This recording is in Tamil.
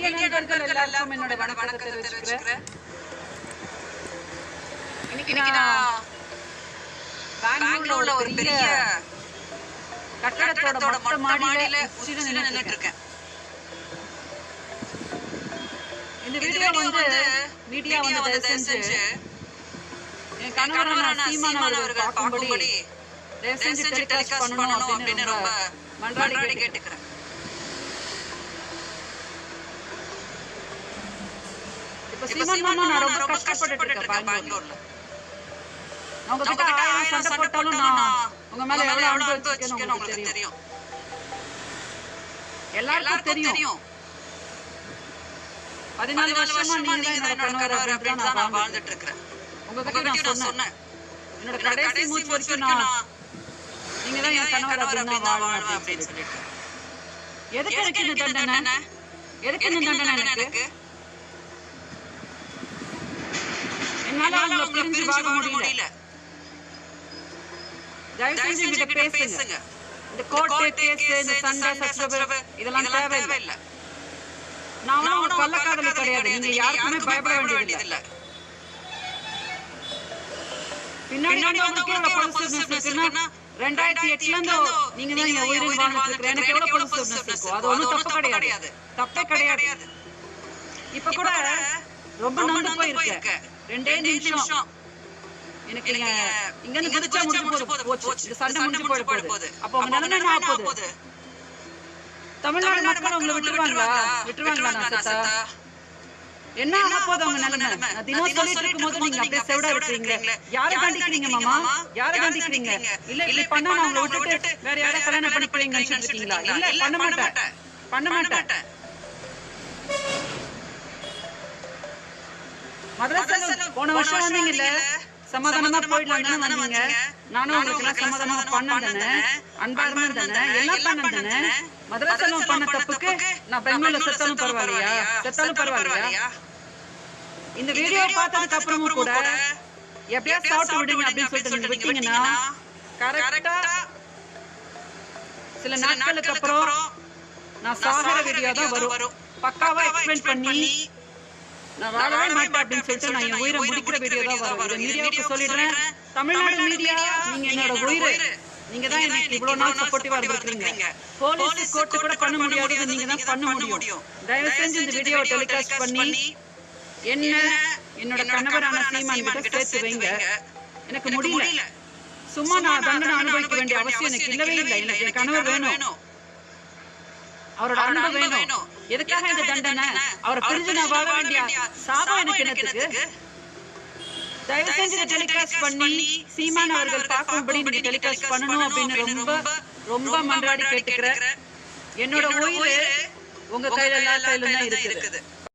மீடியா நண்பர்கள் எல்லாருக்கும் என்னோட வணக்கத்தை தெரிவிச்சுக்கிறேன். இன்னைக்கு நான் பெங்களூர்ல ஒரு பெரிய கட்டடத்தோட மொட்டை மாடியில நின்னுட்டு இருக்கேன். இந்த வீடியோ வந்து மீடியா வந்து தயவு செஞ்சு என் கணவரான சீமான் அவர்கள் பார்க்கும்படி தயவு செஞ்சு டெலிகாஸ்ட் பண்ணணும் அப்படின்னு ரொம்ப மன்றாடி கேட்டுக்கிறேன். இப்ப சீமான் மாமா நான் ரொம்ப கஷ்டப்பட்டு இருக்கேன் பெங்களூர்ல. அவங்க கிட்ட 1000 சண்டை போட்டாலும் நான் உங்க மேல எவ்வளவு அன்பு வச்சிருக்கேன்னு உங்களுக்கு தெரியும். எல்லாருக்கும் தெரியும். 14 வருஷமா நீங்க தான் என்னோட கணவர் அப்படின்னு நான் வாழ்ந்துட்டு இருக்கேன். உங்ககிட்ட நான் சொன்னேன் என்னோட கடைசி மூச்சு வரைக்கும் நான் நீங்க தான் என் கணவர் அப்படின்னு வாழணும் அப்படின்னு சொல்லிட்டு. எதுக்கு எனக்கு இந்த தண்டனை? எதுக்கு இந்த தண்டனை எனக்கு? என்னால உங்களை பிரிஞ்சு வாழ முடியல. தயவு செஞ்சு என்கிட்ட பேசுங்க. இந்த கோர்ட்டு கேஸ் இந்த சண்டை சச்சரவு இதெல்லாம் தேவையில்லை. நான் ஒன்றும் கள்ளக்காதலி கிடையாது. நீங்க யாருக்குமே பயப்பட வேண்டியதில்லை. பின்னாடி உங்களுக்கு எவ்வளவு பொலிசிவ்னஸ் இருக்குன்னா 2008ல இருந்து நீங்க தான் என் உயிரில் வாழ்ந்துட்டு இருக்கீங்க. எனக்கு எவ்வளவு பொலிசிவ்னஸ் இருக்கும். அது ஒன்றும் தப்பு கிடையாது. தப்பே கிடையாது. இப்ப கூட ரொம்ப நொந்து போயிருக்கேன். 2 நிமிஷம் எனக்கு இங்க இருந்து குதிச்சா முடிஞ்சு போச்சு. இந்த சண்டை முடிஞ்சு போகுது. அப்ப உங்க நிலைமை என்ன ஆகுது? தமிழ்நாடு மக்கள் உங்களை விட்டுருவாங்களா நான் செத்தா? என்ன ஆக போகுது உங்க நிலைமை? நான் தினம் சொல்லிட்டு இருக்கும்போது நீங்க அப்படியே செவிடா இருக்கீங்களே. யாரை கண்டிக்கிறீங்க மாமா? யாரை கண்டிக்கிறீங்க? இல்ல இப்படி பண்ணா நான் உங்களை விட்டுட்டு வேற யாரை கல்யாணம் பண்ணிக்கிறீங்கன்னு நினைச்சிட்டு இருக்கீங்களா? இல்ல பண்ண மாட்டேன். மதரசால போன வருஷம் வந்தீங்கல்ல, சமாதானமா போயிடலாம் தானே வந்தீங்க. நானும் உங்களுக்கு எல்லாம் சமாதானமா பண்ணதானே, அன்பா இருந்ததானே, எல்லாம் பண்ணதானே. மதரசால பண்ண தப்புக்கு நான் பெங்களூர்ல செத்தாலும் பரவாயில்லையா? இந்த வீடியோ பார்த்ததுக்கு அப்புறமும் கூட எப்படியா சாப்பிட்டு விடுங்க அப்படின்னு சொல்லிட்டு நீங்க விட்டீங்கன்னா கரெக்டா சில நாட்களுக்கு அப்புறம் நான் சாகர வீடியோ தான் வரும். பக்காவா எக்ஸ்பிளைன் பண்ணி நான் வாழவே மாட்டேன் அப்படின்னு சொல்லிட்டு நான் என் உயிரை முடிக்கிற வீடியோ தான் வரும். மீடியாவுக்கு சொல்லிடுறேன், தமிழ்நாடு மீடியா நீங்க என்னோட உயிர். நீங்க தான் எனக்கு இவ்வளவு நாள் சப்போர்ட்டிவா இருந்திருக்கீங்க. போலீஸ் கோர்ட்டு கூட பண்ண முடியாதது நீங்க தான் பண்ண முடியும். தயவு செஞ்சு இந்த வீடியோ டெலிகாஸ்ட் பண்ணி என்னோட கணவரான சீமான் கிட்ட சேர்த்து வைங்க. எனக்கு முடியல. சும்மா நான் தண்டனை அனுபவிக்க வேண்டிய அவசியம் எனக்கு இல்லவே இல்லை. எனக்கு என் கணவர் வேணும், அவரோட அன்பு வேணும். எதுக்காக இந்த தண்டனை? அவரை பிரிஞ்சு நான் வாழ வேண்டிய சாபம் எனக்கு என்னத்துக்கு? தயவு செஞ்சு டெலிகாஸ்ட் பண்ணி சீமான் அவர்கள் பார்க்கும்படி நீங்க டெலிகாஸ்ட் பண்ணணும் அப்படின்னு ரொம்ப ரொம்ப மன்றாடி கேட்டுக்கிறேன். என்னோட உயிர் உங்க கையில எல்லா கையிலும் தான் இருக்குது.